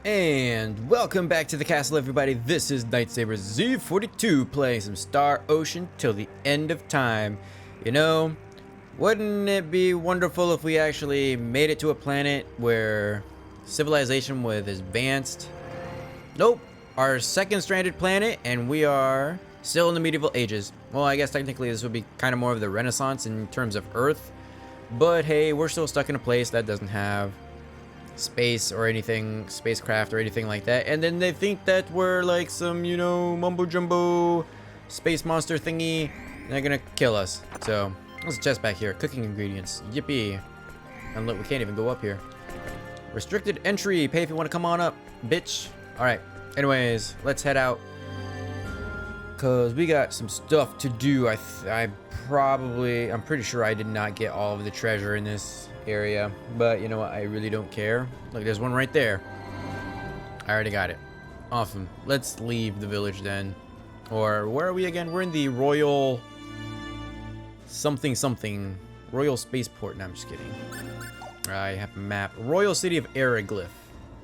And welcome back to the castle, everybody. This is Nightsaber Z42 playing some Star Ocean till the end of time. You know, wouldn't it be wonderful if we actually made it to a planet where civilization was advanced? Nope, our second stranded planet, and we are still in the medieval ages. Well, I guess technically this would be kind of more of the Renaissance in terms of Earth, but hey, we're still stuck in a place that doesn't have space or anything, spacecraft or anything like that, and then they think that we're like some, you know, mumbo jumbo space monster thingy, and they're gonna kill us. So there's a chest back here, cooking ingredients, yippee. And look, we can't even go up here. Restricted entry, pay if you want to come on up, bitch. All right, anyways, let's head out because we got some stuff to do. I'm pretty sure I did not get all of the treasure in this area, but you know what, I really don't care. Look, there's one right there. I already got it. Awesome. Let's leave the village then. Or where are we again? We're in the Royal something Royal Spaceport. No, I'm just kidding. I have a map. Royal City of Ariglyph.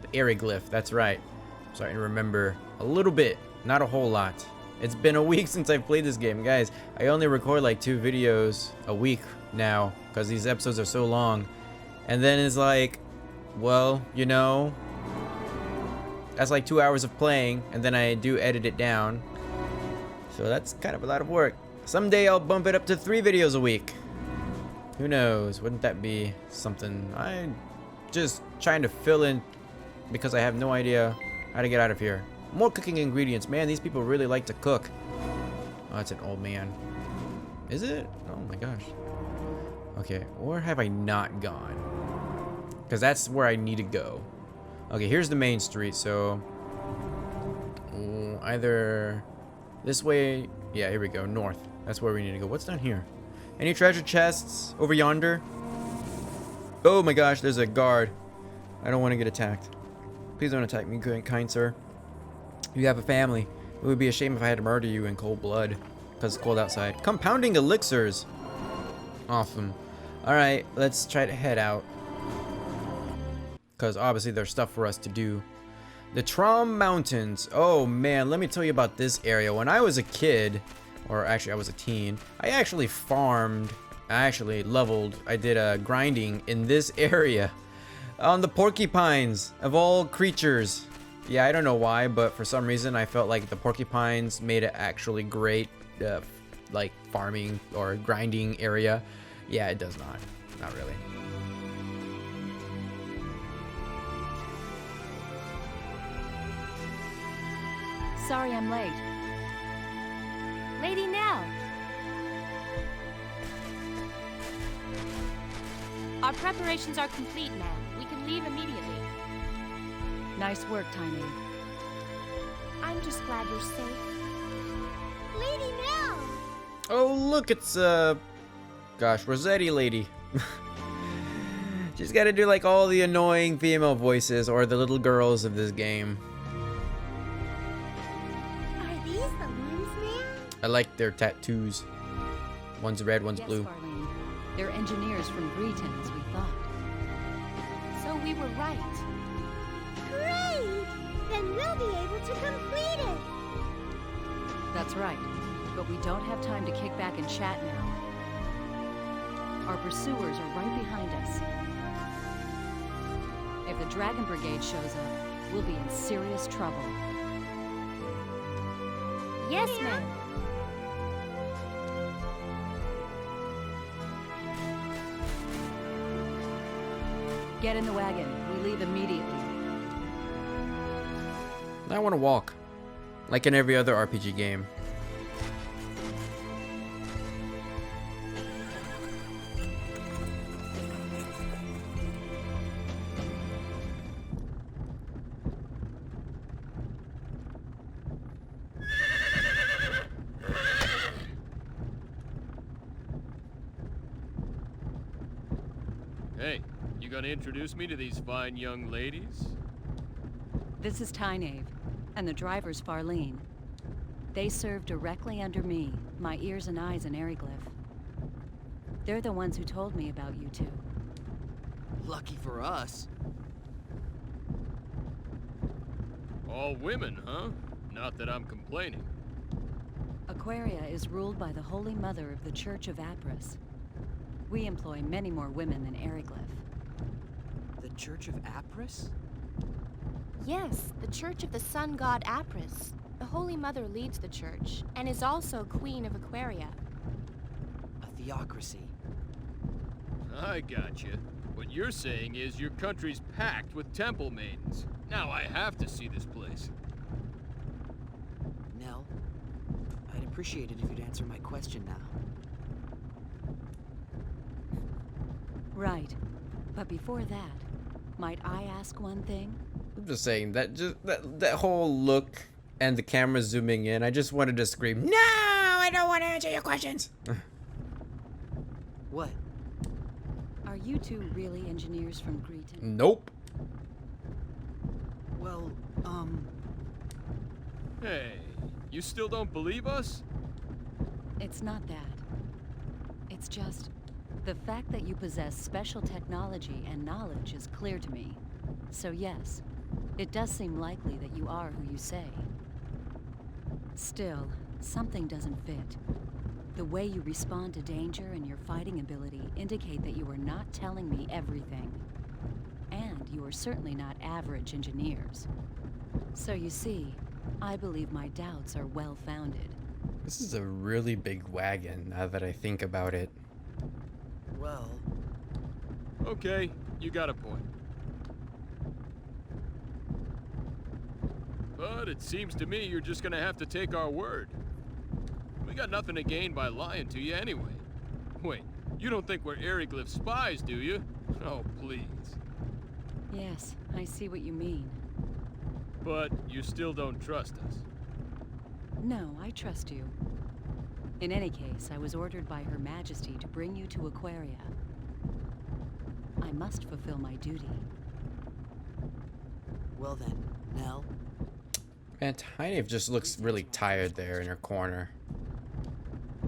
The Ariglyph, that's right. I'm starting to remember a little bit, not a whole lot. It's been a week since I've played this game, guys. I only record like 2 videos a week now because these episodes are so long, and then it's like, well, you know, that's like 2 hours of playing, and then I do edit it down, so that's kind of a lot of work. Someday I'll bump it up to 3 videos a week. Who knows? Wouldn't that be something? I'm just trying to fill in because I have no idea how to get out of here. More cooking ingredients. Man, these people really like to cook. Oh, it's an old man. Is it? Oh my gosh. Okay, where have I not gone? Because that's where I need to go. Okay, here's the main street, so either this way. Yeah, here we go, north. That's where we need to go. What's down here? Any treasure chests over yonder? Oh my gosh, there's a guard. I don't want to get attacked. Please don't attack me, kind sir. You have a family. It would be a shame if I had to murder you in cold blood because it's cold outside. Compounding elixirs. Awesome. Alright, let's try to head out because obviously there's stuff for us to do. The Tram Mountains. Oh man, let me tell you about this area. When I was a kid, or actually I was a teen, I actually farmed, I actually leveled, I did grinding in this area on the porcupines of all creatures. Yeah, I don't know why, but for some reason I felt like the porcupines made it actually great, like farming or grinding area. Yeah, it does not. Not really. Sorry I'm late. Lady Nell. Our preparations are complete now. We can leave immediately. Nice work, Tiny. I'm just glad you're safe. Lady Nell! Oh, look, it's, gosh, Rossetti lady. She's gotta do, like, all the annoying female voices or the little girls of this game. Are these the ones, ma'am? I like their tattoos. One's red, one's blue. Yes, Farlene. They're engineers from Breton, as we thought. So we were right. Great! Then we'll be able to complete it! That's right. But we don't have time to kick back and chat now. Our pursuers are right behind us. If the Dragon Brigade shows up, we'll be in serious trouble. Yes, ma'am. Get in the wagon. We leave immediately. I want to walk, like in every other RPG game. Hey, you gonna introduce me to these fine young ladies? This is Tynave, and the driver's Farlene. They serve directly under me, my ears and eyes in Ariglyph. They're the ones who told me about you two. Lucky for us. All women, huh? Not that I'm complaining. Aquaria is ruled by the Holy Mother of the Church of Apris. We employ many more women than Eriglyph. The Church of Apris? Yes, the Church of the Sun God Apris. The Holy Mother leads the church, and is also Queen of Aquaria. A theocracy. I gotcha. What you're saying is your country's packed with temple maidens. Now I have to see this place. Nell, I'd appreciate it if you'd answer my question now. Right. But before that, might I ask one thing? I'm just saying that that whole look and the camera zooming in, I just wanted to scream, "No, I don't want to answer your questions." What? Are you two really engineers from Greeton? Nope. Well, Hey, you still don't believe us? It's not that. It's just the fact that you possess special technology and knowledge is clear to me. So yes, it does seem likely that you are who you say. Still, something doesn't fit. The way you respond to danger and your fighting ability indicate that you are not telling me everything. And you are certainly not average engineers. So you see, I believe my doubts are well-founded. This is a really big wagon now that I think about it. well, Okay, you got a point. But it seems to me you're just gonna have to take our word. We got nothing to gain by lying to you anyway. Wait, you don't think we're Eriglyph spies, do you? Oh, please. Yes, I see what you mean. But you still don't trust us. No, I trust you. In any case, I was ordered by Her Majesty to bring you to Aquaria. I must fulfill my duty. well then, Nell, Man, Tynave just looks really tired there in her corner.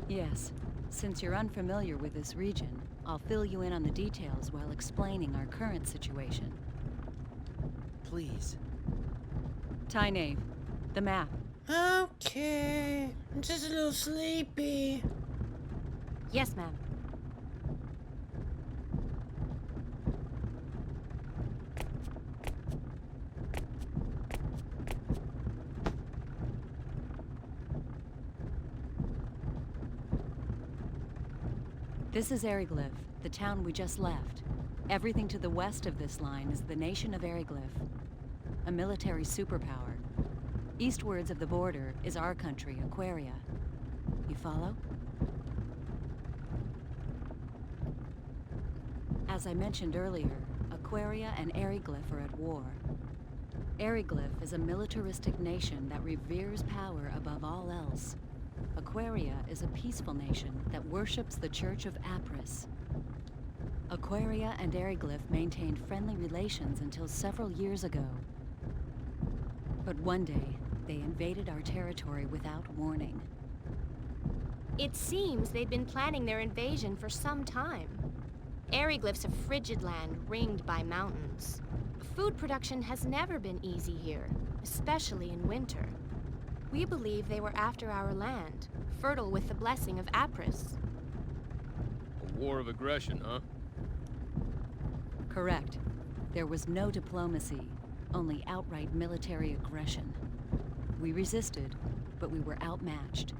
Yes, since you're unfamiliar with this region, I'll fill you in on the details while explaining our current situation. please. Tynave, the map. Okay, I'm just a little sleepy. Yes, ma'am. This is Eriglyph, the town we just left. Everything to the west of this line is the nation of Eriglyph, a military superpower. Eastwards of the border is our country, Aquaria. You follow? As I mentioned earlier, Aquaria and Eriglyph are at war. Eriglyph is a militaristic nation that reveres power above all else. Aquaria is a peaceful nation that worships the Church of Apris. Aquaria and Eriglyph maintained friendly relations until several years ago. But one day, they invaded our territory without warning. It seems they've been planning their invasion for some time. Eriglyph's a frigid land ringed by mountains. Food production has never been easy here, especially in winter. We believe they were after our land, fertile with the blessing of Apris. A war of aggression, huh? Correct. There was no diplomacy, only outright military aggression. We resisted, but we were outmatched.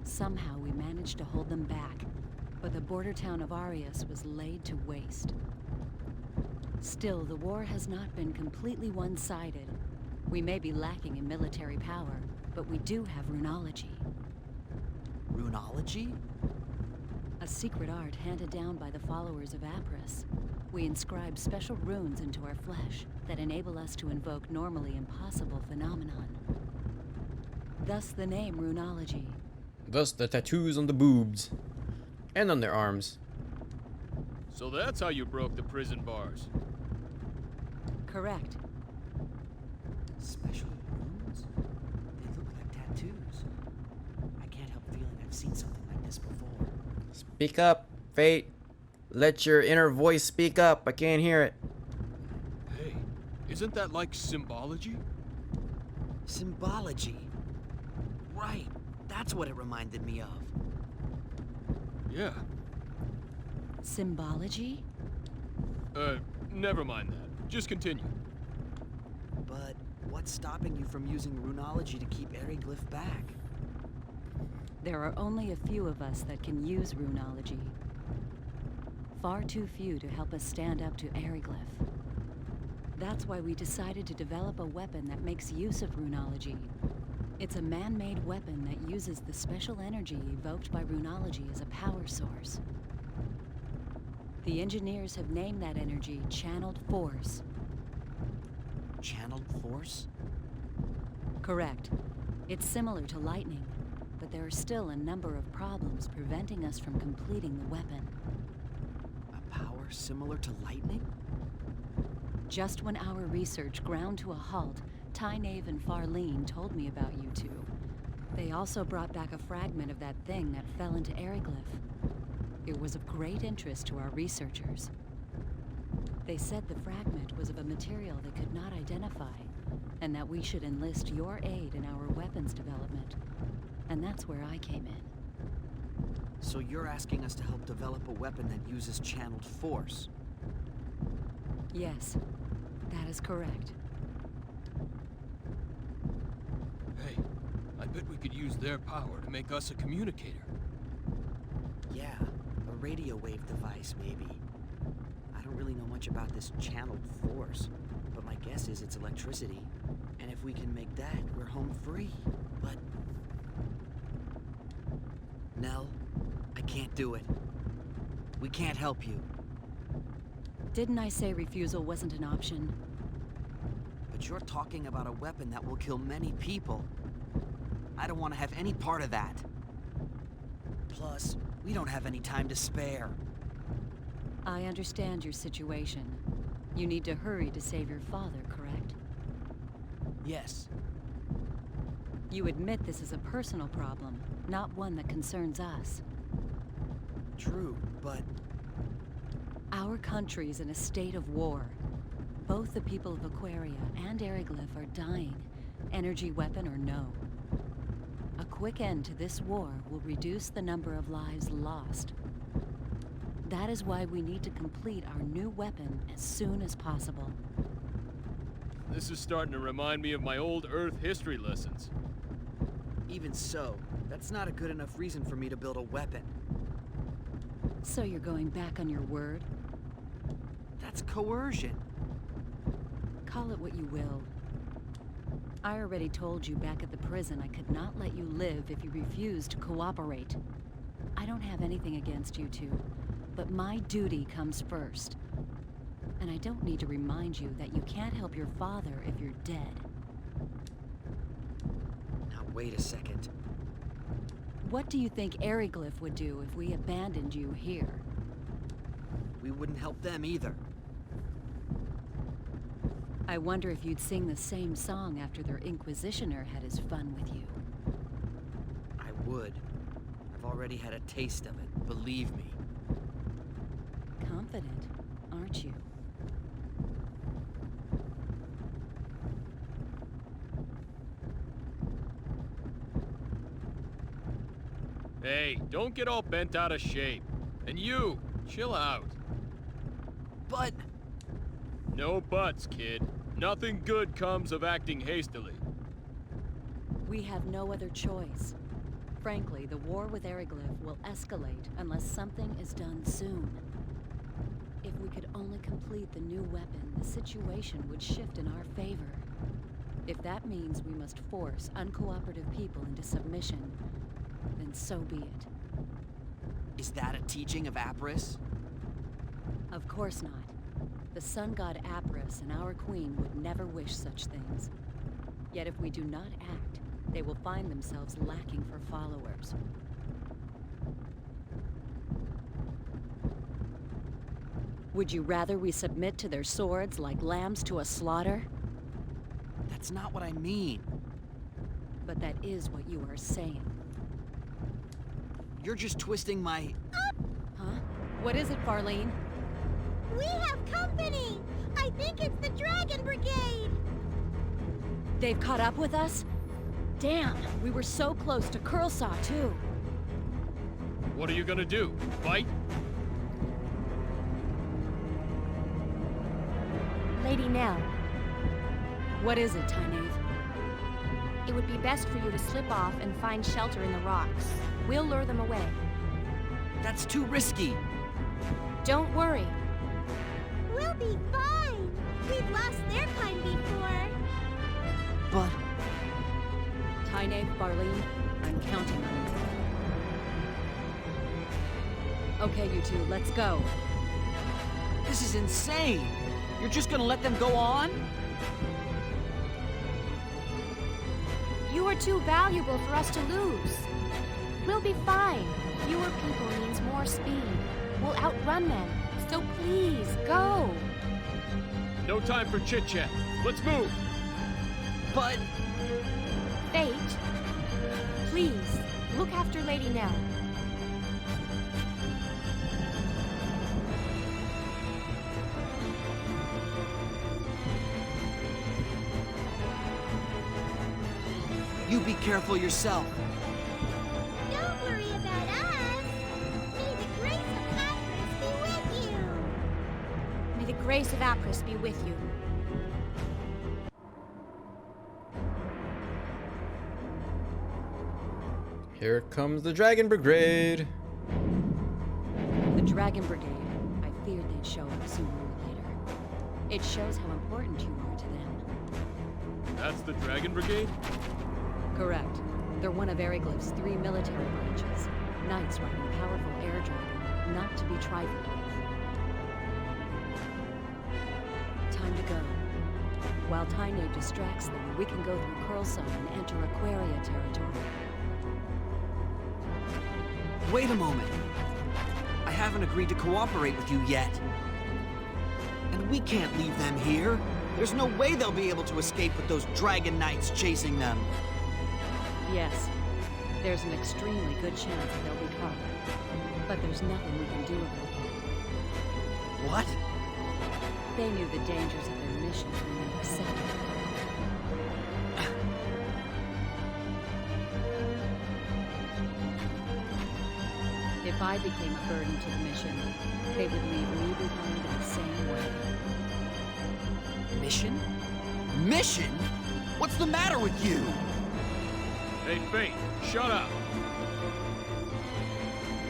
Somehow we managed to hold them back, but the border town of Arius was laid to waste. Still, the war has not been completely one-sided. We may be lacking in military power, but we do have runology. Runology? A secret art handed down by the followers of Apris. We inscribe special runes into our flesh that enable us to invoke normally impossible phenomenon. Thus the name runology. Thus the tattoos on the boobs. And on their arms. So that's how you broke the prison bars. Correct. Special runes? They look like tattoos. I can't help feeling I've seen something like this before. Speak up, Fate. Let your inner voice speak up. I can't hear it. Hey, isn't that like symbology? Symbology. Right, that's what it reminded me of. Yeah. Symbology? Never mind that. Just continue. But what's stopping you from using runology to keep Eriglyph back? There are only a few of us that can use runology. Far too few to help us stand up to Eriglyph. That's why we decided to develop a weapon that makes use of runology. It's a man-made weapon that uses the special energy evoked by runology as a power source. The engineers have named that energy Channeled Force. Channeled force? Correct. It's similar to lightning, but there are still a number of problems preventing us from completing the weapon. A power similar to lightning? Just when our research ground to a halt, Tynaeve and Farlene told me about you two. They also brought back a fragment of that thing that fell into Eriglyph. It was of great interest to our researchers. They said the fragment was of a material they could not identify, and that we should enlist your aid in our weapons development. And that's where I came in. So you're asking us to help develop a weapon that uses channeled force? Yes, that is correct. Hey, I bet we could use their power to make us a communicator. Yeah, a radio wave device, maybe. I don't really know much about this channeled force, but my guess is it's electricity. And if we can make that, we're home free. But... Nell, I can't do it. We can't help you. Didn't I say refusal wasn't an option? But you're talking about a weapon that will kill many people. I don't want to have any part of that. Plus, we don't have any time to spare. I understand your situation. You need to hurry to save your father, correct? Yes. You admit this is a personal problem, not one that concerns us. True, but... Our country's in a state of war. Both the people of Aquaria and Eriglyph are dying, energy weapon or no. A quick end to this war will reduce the number of lives lost. That is why we need to complete our new weapon as soon as possible. This is starting to remind me of my old Earth history lessons. Even so, that's not a good enough reason for me to build a weapon. So you're going back on your word? That's coercion. Call it what you will. I already told you back at the prison I could not let you live if you refused to cooperate. I don't have anything against you two, but my duty comes first. And I don't need to remind you that you can't help your father if you're dead. Now wait a second. What do you think Eriglyph would do if we abandoned you here? We wouldn't help them either. I wonder if you'd sing the same song after their Inquisitioner had his fun with you. I would. I've already had a taste of it, believe me. Confident, aren't you? Hey, don't get all bent out of shape. And you, chill out. But... No buts, kid. Nothing good comes of acting hastily. We have no other choice. Frankly, the war with Eriglyph will escalate unless something is done soon. If we could only complete the new weapon, the situation would shift in our favor. If that means we must force uncooperative people into submission, then so be it. is that a teaching of Apris? Of course not. The sun god Apris and our queen would never wish such things. Yet if we do not act, they will find themselves lacking for followers. Would you rather we submit to their swords like lambs to a slaughter? That's not what I mean. But that is what you are saying. You're just twisting my... Huh? What is it, Farlene? We have company! I think it's the Dragon Brigade! They've caught up with us? Damn, we were so close to Curlsaw, too. What are you gonna do? Fight? Lady Nell, What is it, Tyneave? it would be best for you to slip off and find shelter in the rocks. We'll lure them away. That's too risky. Don't worry. We'll be fine. We've lost their kind before. But Tyneave, Barleen, I'm counting on you. Okay, you two, let's go. this is insane. You're just gonna let them go on? You are too valuable for us to lose. We'll be fine. Fewer people means more speed. We'll outrun them. So please, go. No time for chit-chat. Let's move! But Fate, please, look after Lady Nell. you be careful yourself. Don't worry about us. May the grace of Atlas be with you. May the grace of Apris be with you. Here comes the Dragon Brigade. The Dragon Brigade. I feared they'd show up sooner or later. It shows how important you are to them. That's the Dragon Brigade? Correct. They're one of Aryglyph's 3 military branches. Knights riding powerful air dragon, not to be trifled with. Time to go. While Tyneave distracts them, we can go through Curlsaw and enter Aquaria territory. Wait a moment. I haven't agreed to cooperate with you yet. And we can't leave them here. There's no way they'll be able to escape with those dragon knights chasing them. Yes, there's an extremely good chance that they'll be caught. But there's nothing we can do about it. What? They knew the dangers of their mission when they accepted it. If I became a burden to the mission, they would leave me behind in the same way. Mission? Mission? What's the matter with you? Hey, Fayt, shut up!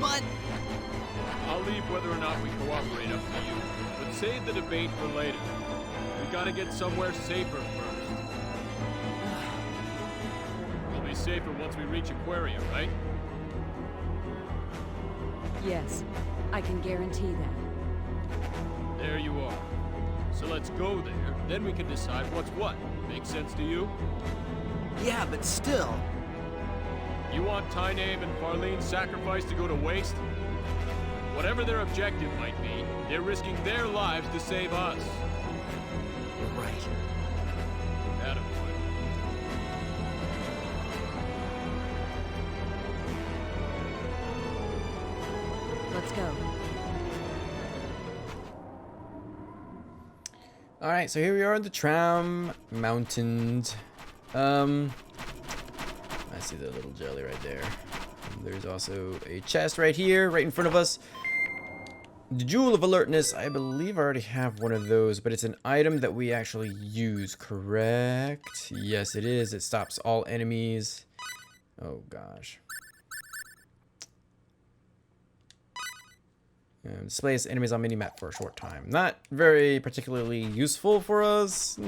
But I'll leave whether or not we cooperate up to you. But save the debate for later. We gotta get somewhere safer first. We'll be safer once we reach Aquaria, right? Yes, I can guarantee that. There you are. So let's go there, then we can decide what's what. Make sense to you? yeah, but still. You want Tyneave and Farlene's sacrifice to go to waste? Whatever their objective might be, they're risking their lives to save us. You're right. Attaboy. Let's go. All right, so here we are in the Tram Mountains. I see the little jelly right there. And there's also a chest right here, right in front of us. The Jewel of Alertness, I believe I already have one of those, but it's an item that we actually use, correct? Yes, it is. It stops all enemies. Oh, gosh. Displays enemies on minimap for a short time. Not very particularly useful for us.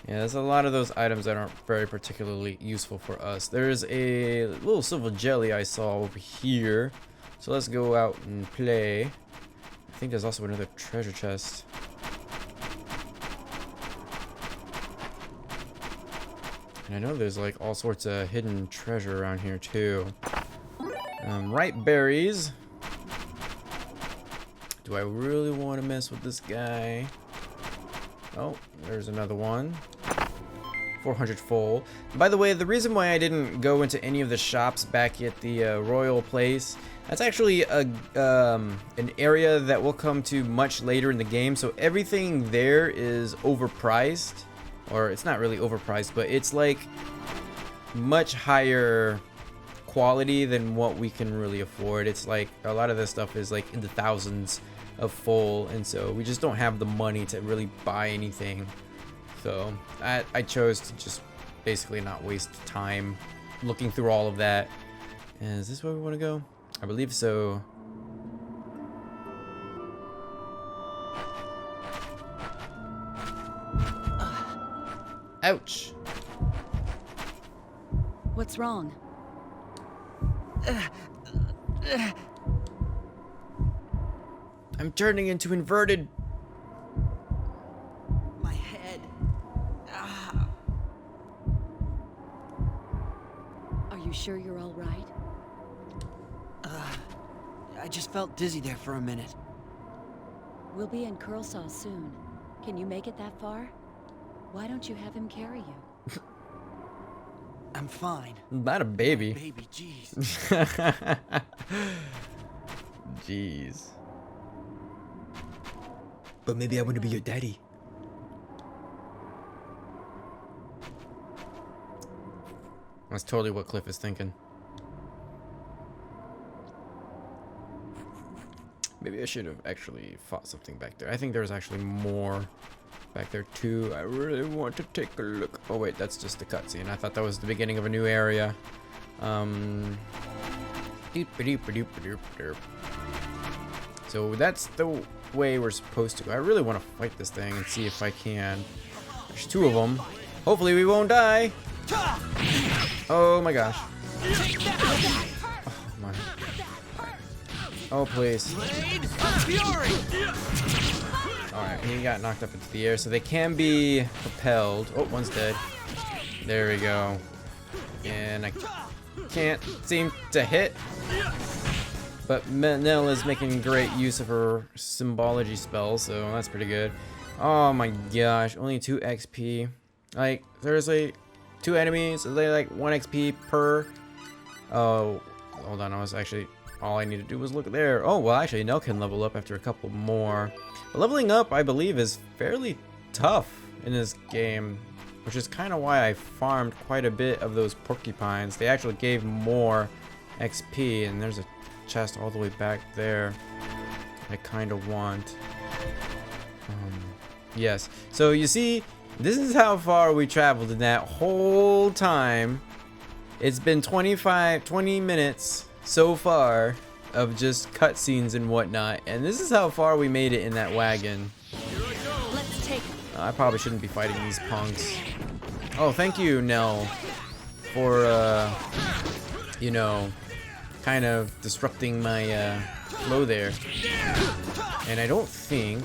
Yeah, there's a lot of those items that aren't very particularly useful for us. There's a little silver jelly I saw over here. So let's go out and play. I think there's also another treasure chest. And I know there's like all sorts of hidden treasure around here too. Ripe berries. Do I really want to mess with this guy? Oh, there's another one. 400 full. By the way, the reason why I didn't go into any of the shops back at the Royal Place, that's actually an area that we'll come to much later in the game, so everything there is overpriced. or it's not really overpriced, but it's like much higher quality than what we can really afford. It's like a lot of this stuff is like in the thousands of full, and so we just don't have the money to really buy anything. So I chose to just basically not waste time looking through all of that. And is this where we want to go? I believe so. Ouch. What's wrong? I'm turning into inverted. My head. Ah. Are you sure you're all right? I just felt dizzy there for a minute. We'll be in Curse soon. Can you make it that far? Why don't you have him carry you? I'm fine. Not a baby. Baby, jeez. Jeez. But maybe I want to be your daddy. That's totally what Cliff is thinking. Maybe I should have actually fought something back there. I think there's actually more back there too. I really want to take a look. Oh wait, that's just the cutscene. I thought that was the beginning of a new area. So that's the way we're supposed to go. I really want to fight this thing and see if I can. There's two of them. Hopefully we won't die. Oh my gosh. Oh my. Oh please. Alright, he got knocked up into the air, so they can be propelled. Oh, one's dead. There we go. And I can't seem to hit. But Nell is making great use of her symbology spell, so that's pretty good. Oh my gosh, only 2 XP. Like, seriously, 2 enemies, they like 1 XP per. Oh, hold on, I was actually, all I need to do was look there. Oh, well, actually, Nell can level up after a couple more. But leveling up, I believe, is fairly tough in this game, which is kind of why I farmed quite a bit of those porcupines. They actually gave more XP, and there's a chest all the way back there I kind of want. Yes, so you see, this is how far we traveled in that whole time. It's been 20 minutes so far of just cutscenes and whatnot, and this is how far we made it in that wagon. Let's take I probably shouldn't be fighting these punks. Oh, thank you, Nell, for you know, kind of disrupting my flow there. And I don't think,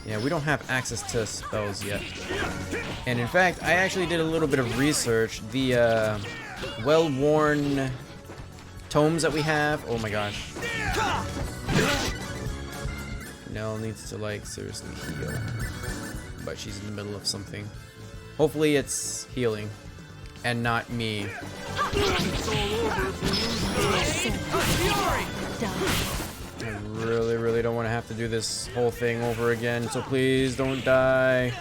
yeah, we don't have access to spells yet. And in fact, I actually did a little bit of research. The well-worn tomes that we have, oh my gosh. Nell needs to like seriously heal, but she's in the middle of something. Hopefully it's healing and not me. I really don't want to have to do this whole thing over again, so please don't die.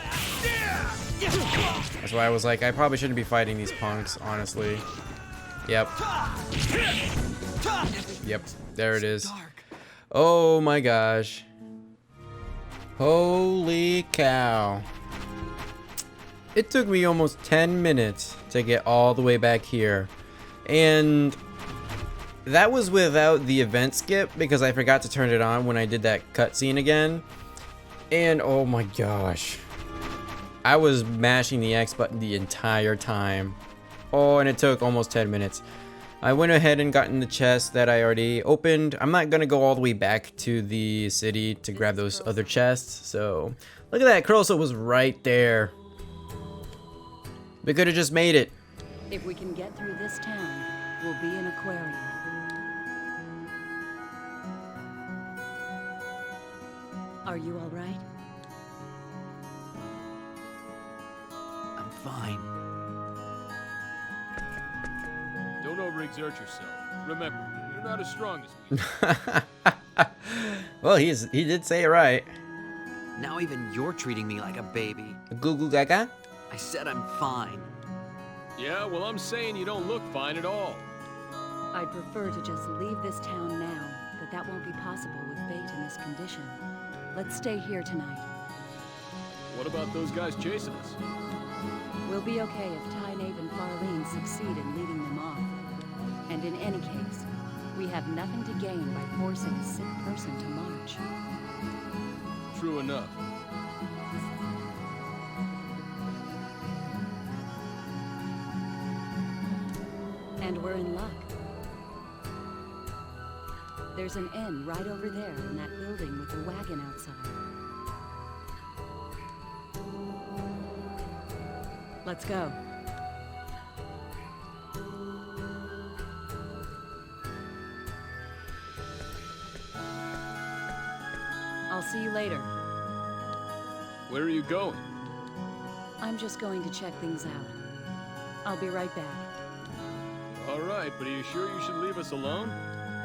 That's why I was like, I probably shouldn't be fighting these punks, honestly. Yep. Yep, there it is. Oh my gosh. Holy cow. It took me almost 10 minutes to get all the way back here. And that was without the event skip because I forgot to turn it on when I did that cutscene again. And oh my gosh. I was mashing the X button the entire time. Oh, and it took almost 10 minutes. I went ahead and got in the chest that I already opened. I'm not gonna go all the way back to the city to grab those other chests. So, look at that, Curse was right there. We could have just made it. If we can get through this town, we'll be in Aquarium. Are you all right? I'm fine. Don't overexert yourself. Remember, you're not as strong as me. Well, he did say it right. Now even you're treating me like a baby. Goo goo gaga? I said I'm fine. Yeah, well, I'm saying you don't look fine at all. I'd prefer to just leave this town now, but that won't be possible with Fayt in this condition. Let's stay here tonight. What about those guys chasing us? We'll be okay if Tyneave and Farlene succeed in leading them off. And in any case, we have nothing to gain by forcing a sick person to march. True enough. And we're in luck. There's an inn right over there in that building with the wagon outside. Let's go. I'll see you later. Where are you going? I'm just going to check things out. I'll be right back. All right, but are you sure you should leave us alone?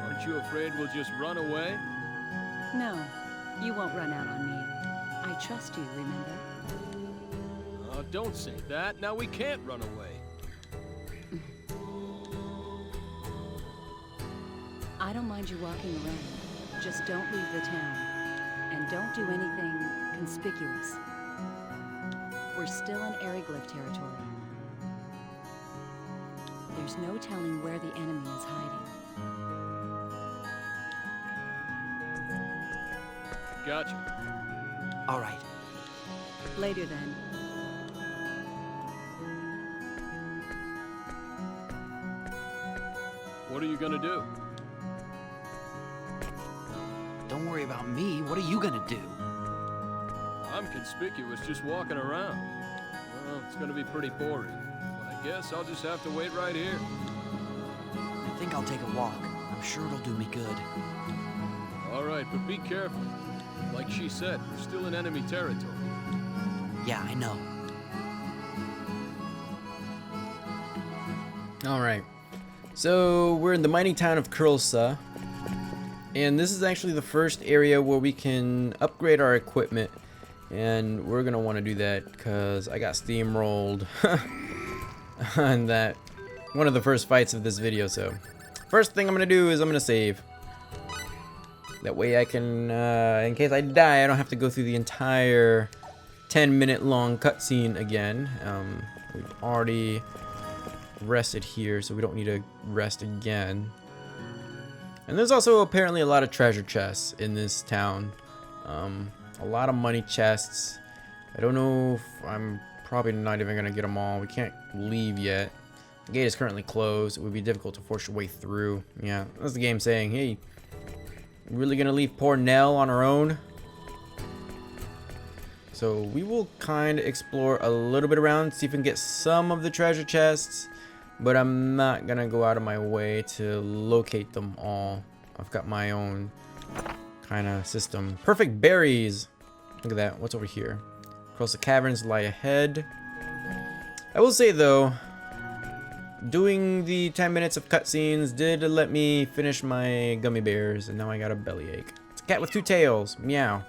Aren't you afraid we'll just run away? No, you won't run out on me. I trust you, remember? Oh, don't say that. Now we can't run away. I don't mind you walking around. Just don't leave the town. And don't do anything conspicuous. We're still in Aryglyph territory. There's no telling where the enemy is hiding. Gotcha. All right. Later then. What are you gonna do? Don't worry about me. What are you gonna do? I'm conspicuous just walking around. Well, it's gonna be pretty boring. But I guess I'll just have to wait right here. I think I'll take a walk. I'm sure it'll do me good. All right, but be careful. Like she said, we're still in enemy territory. Yeah, I know. Alright. So, we're in the mining town of Cursa. And this is actually the first area where we can upgrade our equipment. And we're going to want to do that because I got steamrolled on that one of the first fights of this video. So, first thing I'm going to do is I'm going to save. That way I can, in case I die, I don't have to go through the entire 10-minute long cutscene again. We've already rested here, so we don't need to rest again. And there's also apparently a lot of treasure chests in this town. A lot of money chests. I don't know if I'm probably not even going to get them all. We can't leave yet. The gate is currently closed. It would be difficult to force your way through. Yeah, that's the game saying, hey, really gonna leave poor Nell on her own? So we will kind of explore a little bit around, see if we can get some of the treasure chests, but I'm not gonna go out of my way to locate them all. I've got my own kind of system. Perfect berries. Look at that. What's over here? Curse of Caverns lie ahead. I will say though, doing the 10 minutes of cutscenes did let me finish my gummy bears, and now I got a bellyache. It's a cat with two tails. Meow.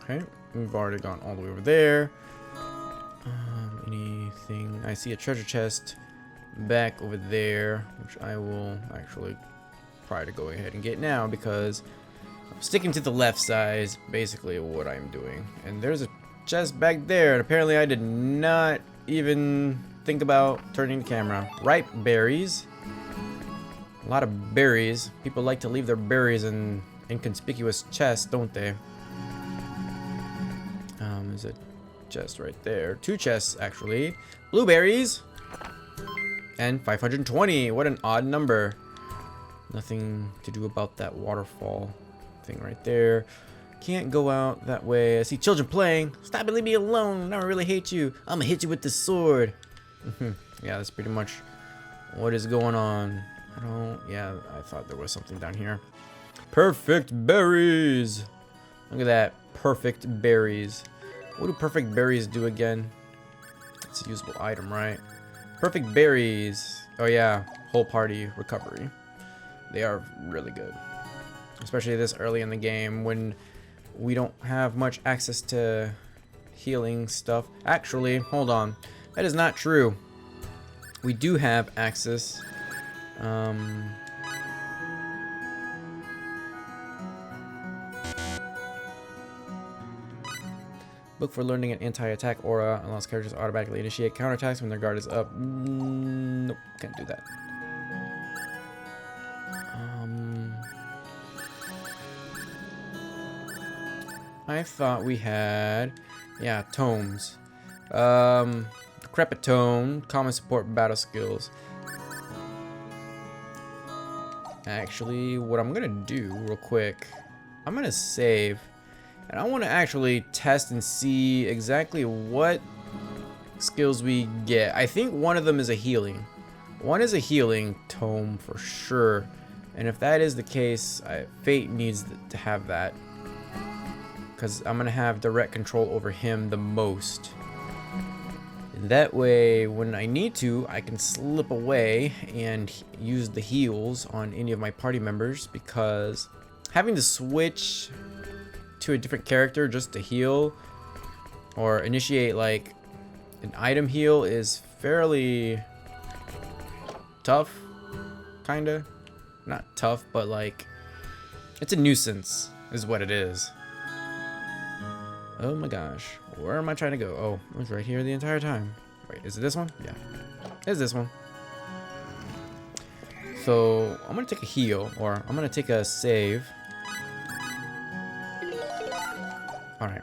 Okay, we've already gone all the way over there. Anything? I see a treasure chest back over there, which I will actually try to go ahead and get now because I'm sticking to the left side is basically what I'm doing. And there's a chest back there, and apparently I did not even think about turning the camera. Ripe berries. A lot of berries. People like to leave their berries in inconspicuous chests, don't they? There's a chest right there. Two chests, actually. Blueberries. And 520. What an odd number. Nothing to do about that waterfall thing right there. Can't go out that way. I see children playing. Stop it, leave me alone. Now I really hate you. I'm gonna hit you with the sword. Yeah, that's pretty much what is going on. Yeah, I thought there was something down here. Perfect berries. Look at that. Perfect berries. What do perfect berries do again? It's a usable item, right? Perfect berries. Oh yeah, whole party recovery. They are really good. especially this early in the game when we don't have much access to healing stuff. Actually, hold on, that is not true. We do have access. Look for learning an anti-attack aura. Allows characters to automatically initiate counterattacks when their guard is up. Nope, can't do that. I thought we had, yeah, tomes. Decrepit tome, common support battle skills. Actually, what I'm gonna do real quick, I'm gonna save, and I want to actually test and see exactly what skills we get. I think one of them is a healing. One is a healing tome for sure, and if that is the case, Fayt needs to have that, because I'm gonna have direct control over him the most. That way, when I need to, I can slip away and use the heals on any of my party members, because having to switch to a different character just to heal or initiate like an item heal is fairly tough, kinda. Not tough, but like it's a nuisance is what it is. Oh my gosh, where am I trying to go? Oh, it was right here the entire time. Wait, is it this one? Yeah, it's this one. So I'm gonna take a heal, or I'm gonna take a save. All right,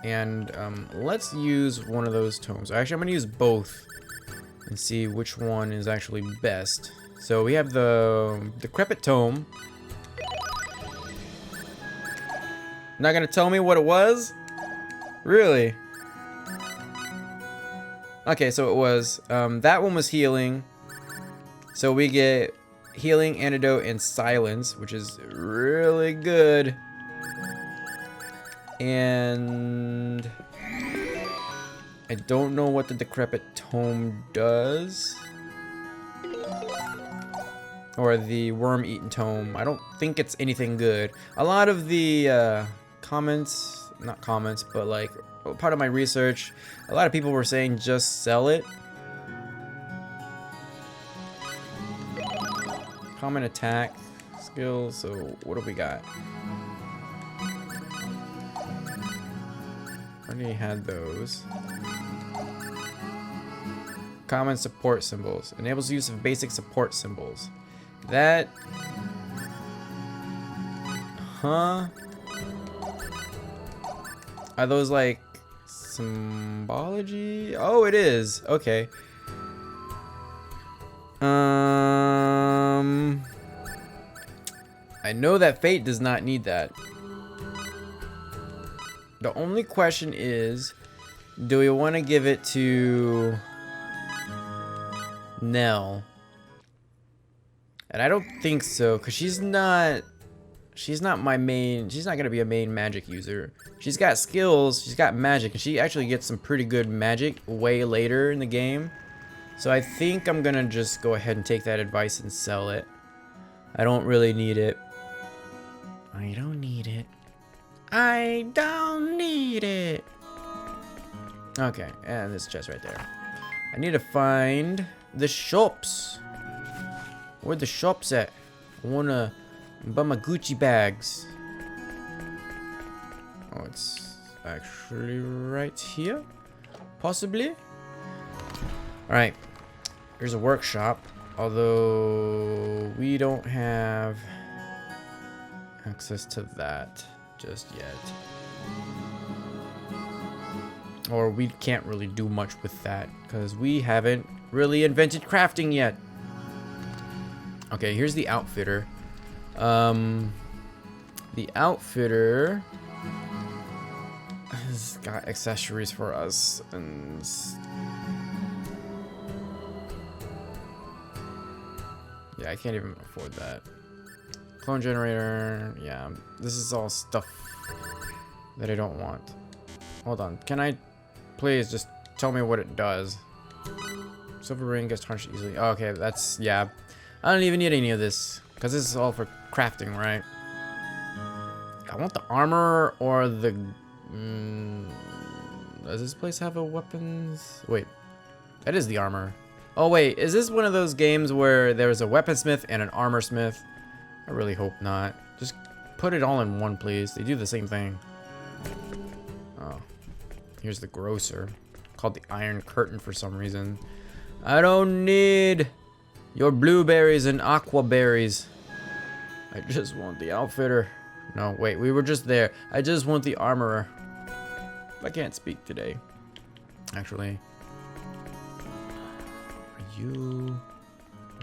and let's use one of those tomes. Actually, I'm gonna use both and see which one is actually best. So we have the Decrepit tome. Not gonna tell me what it was? Really? Okay, so it was, that one was healing. So we get healing, antidote, and silence, which is really good. And I don't know what the Decrepit tome does. Or the worm-eaten tome. I don't think it's anything good. A lot of the comments, not comments, but like part of my research, a lot of people were saying just sell it. Common attack skills, so what do we got? Already had those. Common support symbols. Enables use of basic support symbols. That... Huh? Are those like symbology? Oh, it is. Okay. I know that Fayt does not need that. The only question is, do we want to give it to Nell? And I don't think so, because she's not my main, she's not going to be a main magic user. She's got skills, she's got magic, and she actually gets some pretty good magic way later in the game. So I think I'm going to just go ahead and take that advice and sell it. I don't really need it. I don't need it. I don't need it. Okay, and this chest right there. I need to find the shops. Where the shops at? I wanna buy my Gucci bags. Oh, it's actually right here, possibly. All right, here's a workshop. Although we don't have access to that just yet. Or we can't really do much with that because we haven't really invented crafting yet. Okay, here's the outfitter. The outfitter has got accessories for us and yeah, I can't even afford that. Clone generator, yeah, this is all stuff that I don't want. Hold on, can I please just tell me what it does? Silver ring gets tarnished easily. Oh, okay, that's, yeah. I don't even need any of this, because this is all for crafting, right? I want the armor or the... does this place have a weapons? Wait, that is the armor. Oh wait, is this one of those games where there's a weaponsmith and an armor smith? I really hope not. Just put it all in one, please. They do the same thing. Oh, here's the grocer. Called the Iron Curtain for some reason. I don't need your blueberries and aqua berries. I just want the outfitter. No, wait, we were just there. I just want the armorer. I can't speak today. Actually, are you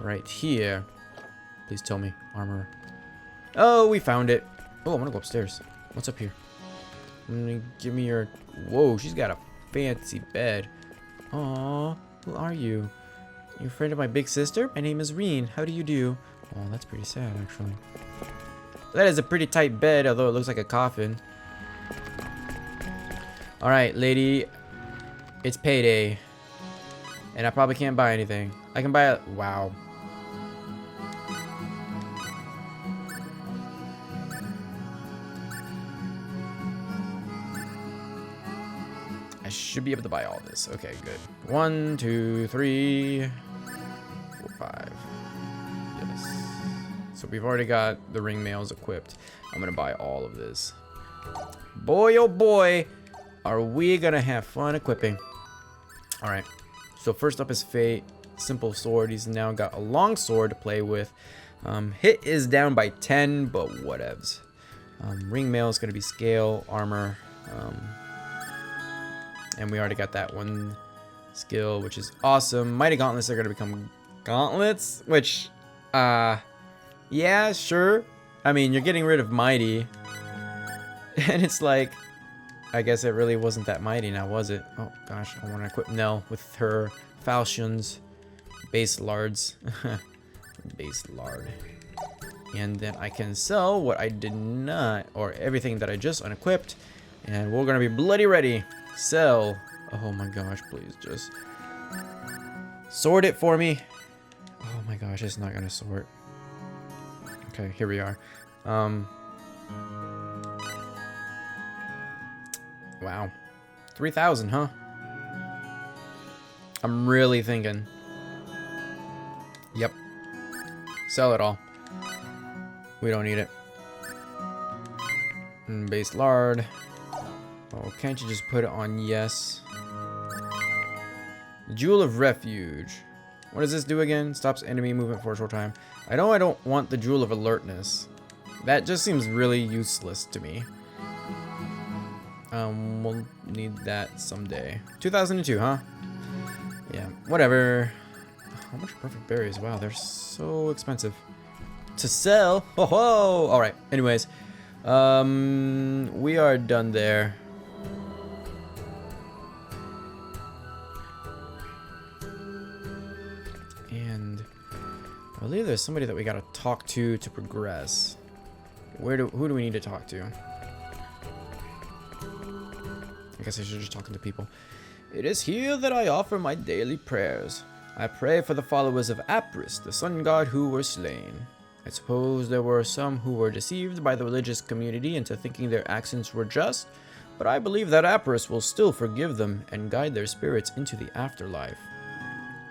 right here? Please tell me, armorer. Oh, we found it. Oh, I'm gonna go upstairs. What's up here? Give me your... Whoa, she's got a fancy bed. Aw, who are you? You a friend of my big sister? My name is Reen. How do you do? Oh, that's pretty sad, actually. That is a pretty tight bed, although it looks like a coffin. Alright, lady. It's payday. And I probably can't buy anything. I can buy a... Wow. I should be able to buy all this. Okay, good. 1, 2, 3, 4, 5. Yes. So we've already got the ring mails equipped. I'm gonna buy all of this. Boy, oh boy, are we gonna have fun equipping. All right. So first up is Fayt. Simple sword. He's now got a long sword to play with. Hit is down by 10, but whatevs. Ring mail is gonna be scale, armor. And we already got that one skill, which is awesome. Mighty gauntlets are gonna become gauntlets, which, yeah, sure. I mean, you're getting rid of mighty, and it's like, I guess it really wasn't that mighty now, was it? Oh gosh, I want to equip Nell with her falchions, base lards, base lard, and then I can sell what I did not, or everything that I just unequipped, and we're gonna be bloody ready. Sell. Oh my gosh, please just sort it for me. Oh my gosh, it's not gonna sort. Okay, here we are. Wow. 3,000, huh? I'm really thinking. Yep. Sell it all. We don't need it. Base lard. Oh, can't you just put it on yes? Jewel of Refuge. What does this do again? Stops enemy movement for a short time. I know I don't want the Jewel of Alertness. That just seems really useless to me. We'll need that someday. 2002, huh? Yeah, whatever. How much perfect berries? Wow, they're so expensive to sell. Oh, ho! All right. Anyways, we are done there. And I believe there's somebody that we gotta talk to progress. Who do we need to talk to? I guess I should just talk to people. It is here that I offer my daily prayers. I pray for the followers of Apris, the sun god who were slain. I suppose there were some who were deceived by the religious community into thinking their actions were just, but I believe that Apris will still forgive them and guide their spirits into the afterlife.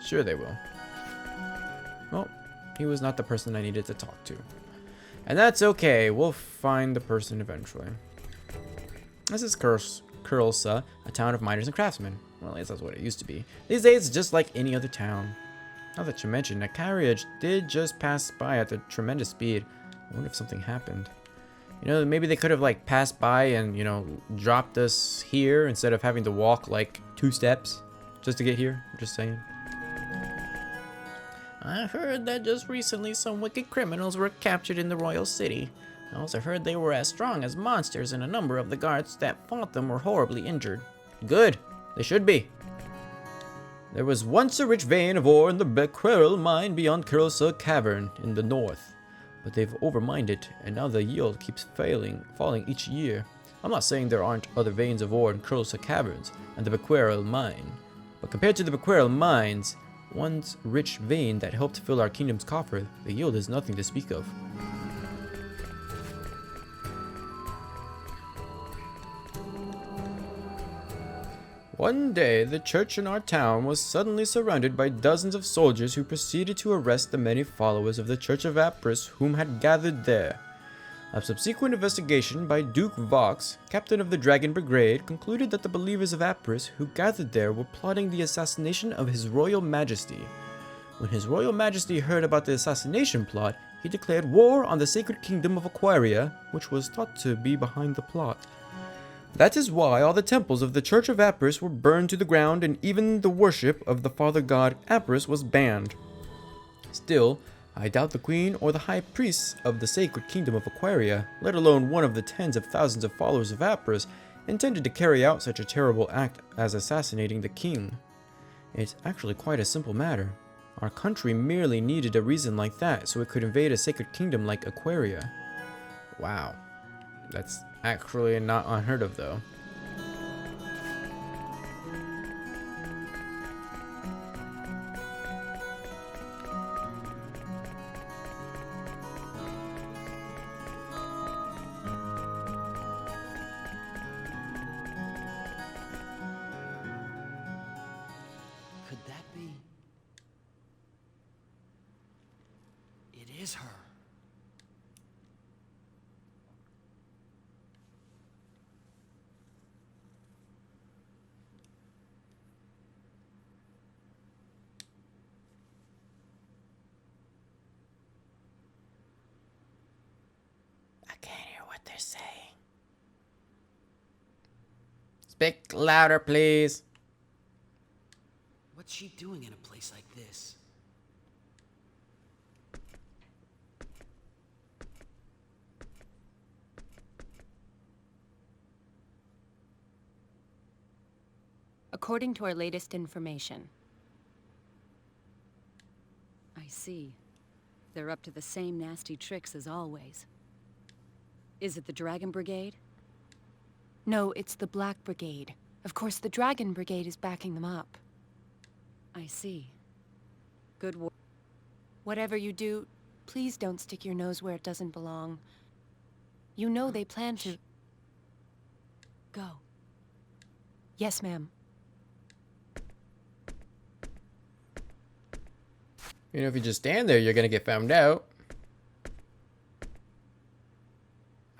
Sure they will. Well, he was not the person I needed to talk to. And that's okay, we'll find the person eventually. This is Cursa, a town of miners and craftsmen. Well, at least that's what it used to be. These days, it's just like any other town. Now that you mention, a carriage did just pass by at a tremendous speed. I wonder if something happened. You know, maybe they could have like passed by and, you know, dropped us here instead of having to walk like 2 steps just to get here. I'm just saying. I heard that just recently some wicked criminals were captured in the royal city. I also heard they were as strong as monsters, and a number of the guards that fought them were horribly injured. Good. They should be. There was once a rich vein of ore in the Bequerel mine beyond Curse of Caverns in the north, but they've overmined it, and now the yield keeps falling each year. I'm not saying there aren't other veins of ore in Curse of Caverns and the Bequerel mine, but compared to the Bequerel mines, once rich vein that helped fill our kingdom's coffer, the yield is nothing to speak of. One day, the church in our town was suddenly surrounded by dozens of soldiers who proceeded to arrest the many followers of the Church of Apris whom had gathered there. A subsequent investigation by Duke Vox, captain of the Dragon Brigade, concluded that the believers of Apris who gathered there were plotting the assassination of His Royal Majesty. When His Royal Majesty heard about the assassination plot, he declared war on the sacred kingdom of Aquaria, which was thought to be behind the plot. That is why all the temples of the Church of Apris were burned to the ground, and even the worship of the father god Apris was banned. Still, I doubt the queen or the high priests of the sacred kingdom of Aquaria, let alone one of the tens of thousands of followers of Apris, intended to carry out such a terrible act as assassinating the king. It's actually quite a simple matter. Our country merely needed a reason like that so it could invade a sacred kingdom like Aquaria. Wow. That's actually not unheard of, though. Could that be? It is her. I can't hear what they're saying. Speak louder, please. What's she doing in a place like this? According to our latest information, I see. They're up to the same nasty tricks as always. Is it the Dragon Brigade? no, it's the Black Brigade. Of course, the Dragon Brigade is backing them up. I see. Good work. Whatever you do, please don't stick your nose where it doesn't belong. You know they plan to... Go. Yes, ma'am. You know, if you just stand there, you're gonna get found out.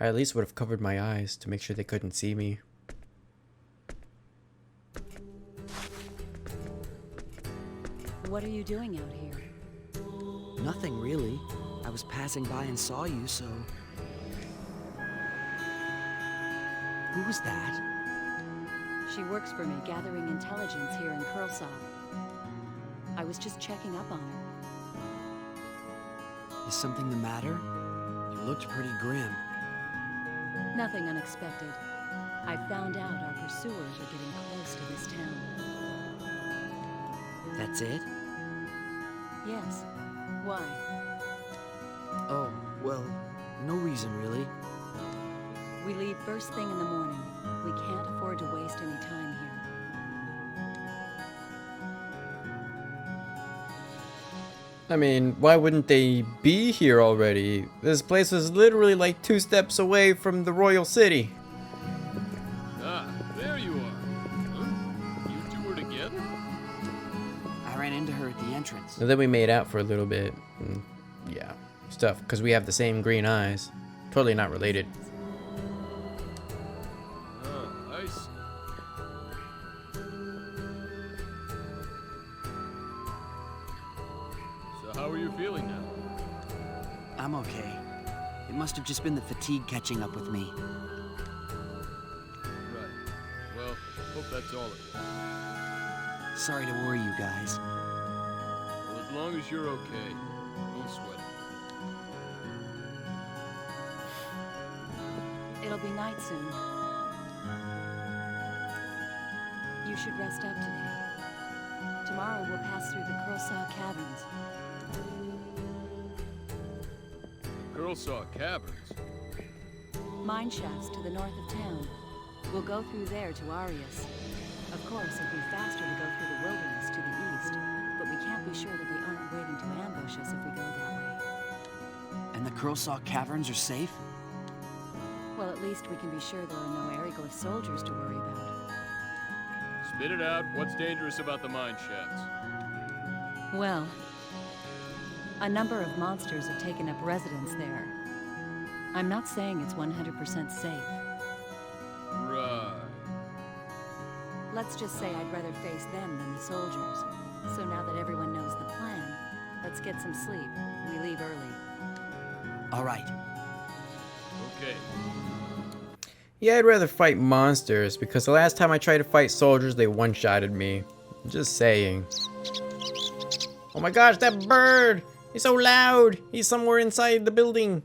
I at least would have covered my eyes to make sure they couldn't see me. What are you doing out here? Nothing really. I was passing by and saw you, so... Who was that? She works for me, gathering intelligence here in Curse. I was just checking up on her. Is something the matter? You looked pretty grim. Nothing unexpected. I found out our pursuers are getting close to this town. That's it? Yes. Why? Oh, well, no reason really. We leave first thing in the morning. We can't afford to waste any time here. I mean, why wouldn't they be here already? This place is literally like 2 steps away from the royal city. Ah, there you are. Huh? You two were together? I ran into her at the entrance. And then we made out for a little bit. And yeah, stuff, because we have the same green eyes. Totally not related. Oh, I see. So how are you feeling now? I'm okay. It must have just been the fatigue catching up with me. Right. Well, hope that's all of it. Sorry to worry you guys. Well, as long as you're okay, don't sweat it. It'll be night soon. You should rest up today. Tomorrow we'll pass through the Curse of Caverns. Curse of Caverns? Mine shafts to the north of town. We'll go through there to Arius. Of course, it'd be faster to go through the wilderness to the east, but we can't be sure that they aren't waiting to ambush us if we go that way. And the Curse of Caverns are safe? Well, at least we can be sure there are no Aryglyph soldiers to worry about. Spit it out. What's dangerous about the mine shafts? Well, a number of monsters have taken up residence there. I'm not saying it's 100% safe. Right. Let's just say I'd rather face them than the soldiers. So now that everyone knows the plan, let's get some sleep. We leave early. All right. Okay. Yeah, I'd rather fight monsters because the last time I tried to fight soldiers, they one-shotted me. Just saying. Oh my gosh, that bird! He's so loud! He's somewhere inside the building.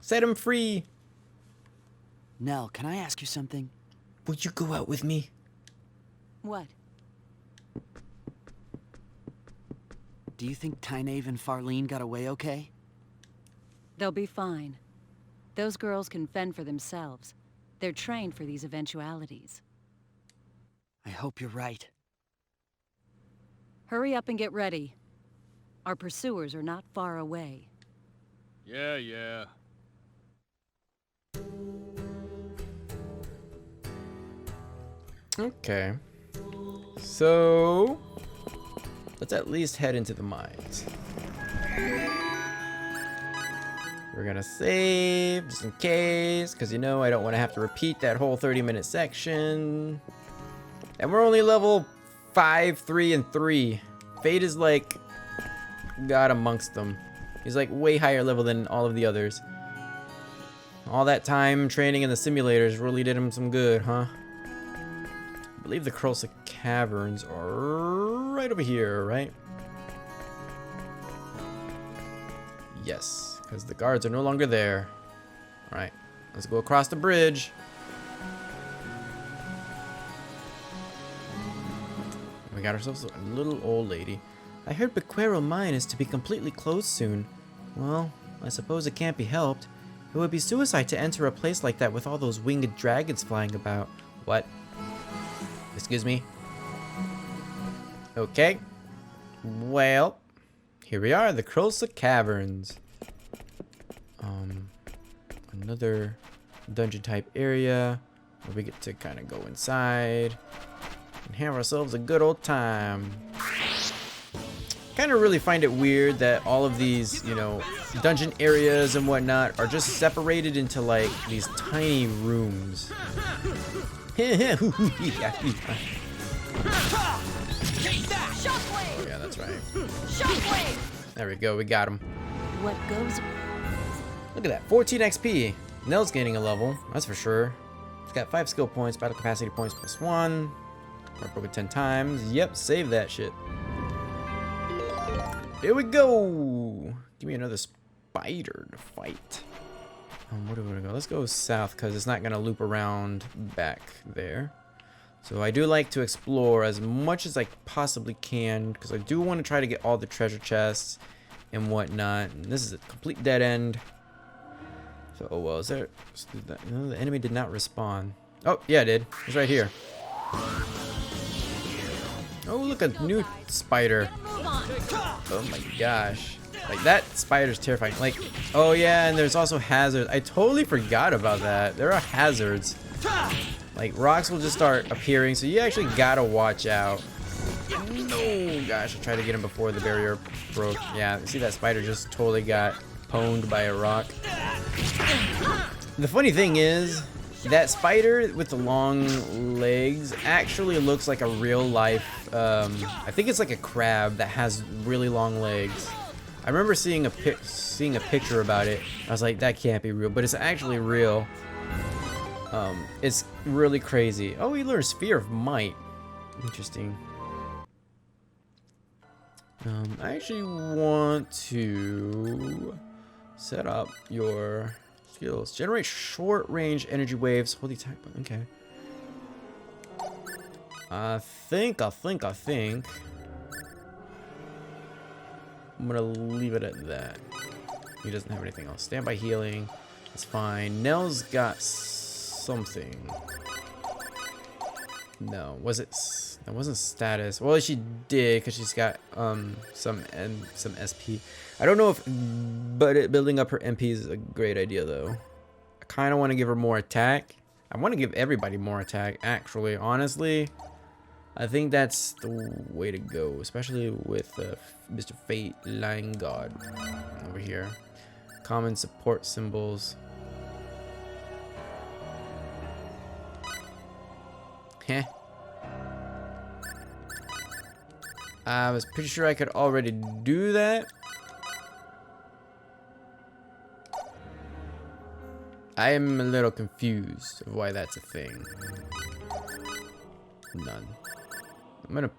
Set him free. Nell, can I ask you something? Would you go out with me? What? Do you think Tynaeve and Farlene got away okay? They'll be fine. Those girls can fend for themselves. They're trained for these eventualities. I hope you're right. Hurry up and get ready. Our pursuers are not far away. Yeah. Okay. So, let's at least head into the mines. We're gonna save just in case, because you know I don't want to have to repeat that whole 30-minute section. And we're only level 5, 3, and 3. Fayt is like God amongst them. He's like way higher level than all of the others. All that time training in the simulators really did him some good, huh? I believe the Curse of Caverns are right over here, right? Yes, because the guards are no longer there. Alright, let's go across the bridge. We got ourselves a little old lady. I heard Bequero Mine is to be completely closed soon. Well, I suppose it can't be helped. It would be suicide to enter a place like that with all those winged dragons flying about. What? Excuse me? Okay. Well, here we are, the Curse of Caverns. Another dungeon type area where we get to kind of go inside and have ourselves a good old time. Kind of really find it weird that all of these, you know, dungeon areas and whatnot are just separated into like these tiny rooms. Oh yeah, that's right. There we go, we got him. What goes... Look at that, 14 XP. Nell's gaining a level, that's for sure. He's got 5 skill points, battle capacity points +1. We're broken 10 times. Yep, save that shit. Here we go. Give me another spider to fight. Where do we want to go? Let's go south because it's not going to loop around back there. So I do like to explore as much as I possibly can because I do want to try to get all the treasure chests and whatnot. And this is a complete dead end. So, oh well, is there... No, the enemy did not respawn. Oh, yeah, it did. It's right here. Oh, look, a new spider. Oh my gosh. Like, that spider's terrifying. Like, oh yeah, and there's also hazards. I totally forgot about that. There are hazards. Like, rocks will just start appearing, so you actually gotta watch out. No, gosh, I tried to get him before the barrier broke. Yeah, see that spider just totally got pwned by a rock. The funny thing is, that spider with the long legs actually looks like a real life, I think it's like a crab that has really long legs. I remember seeing a picture about it. I was like, that can't be real, but it's actually real. It's really crazy. Oh, we learned Sphere of Might. Interesting. I actually want to set up your skills. Generate short-range energy waves. Hold the attack button. Okay. I think. I'm gonna leave it at that. He doesn't have anything else. Standby healing. It's fine. Nell's got something. No, was it? That wasn't status. Well, she did because she's got some SP. I don't know if, but building up her MP is a great idea though. I kind of want to give her more attack. I want to give everybody more attack. Actually, honestly, I think that's the way to go, especially with Mr. Fayt Leingod over here. Common support symbols. Heh. I was pretty sure I could already do that. I am a little confused of why that's a thing. None. I'm gonna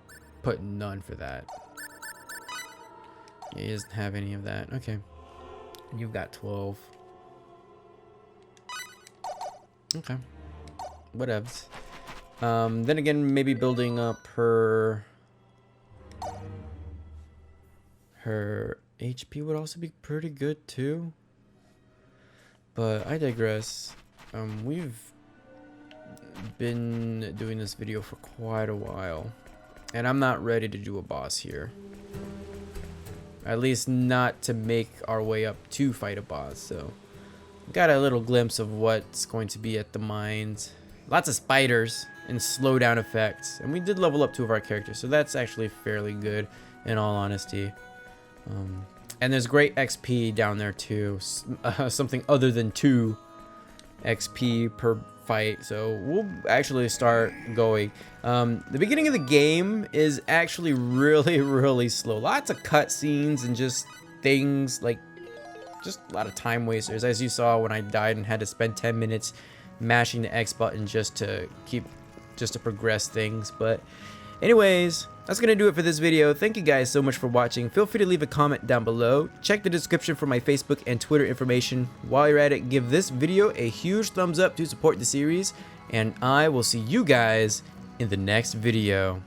put none for that. Yeah, he doesn't have any of that. Okay. You've got 12. Okay. Whatevs. Then again, maybe building up her HP would also be pretty good too. But I digress. We've been doing this video for quite a while, and I'm not ready to do a boss here. At least not to make our way up to fight a boss. So got a little glimpse of what's going to be at the mines. Lots of spiders and slowdown effects, and we did level up 2 of our characters, so that's actually fairly good in all honesty. And there's great XP down there too, something other than 2 XP per fight, so we'll actually start going. The beginning of the game is actually really slow. Lots of cutscenes and just things like just a lot of time wasters, as you saw when I died and had to spend 10 minutes mashing the X button just to progress things. But anyways, that's gonna do it for this video. Thank you guys so much for watching. Feel free to leave a comment down below. Check the description for my Facebook and Twitter information. While you're at it, give this video a huge thumbs up to support the series, and I will see you guys in the next video.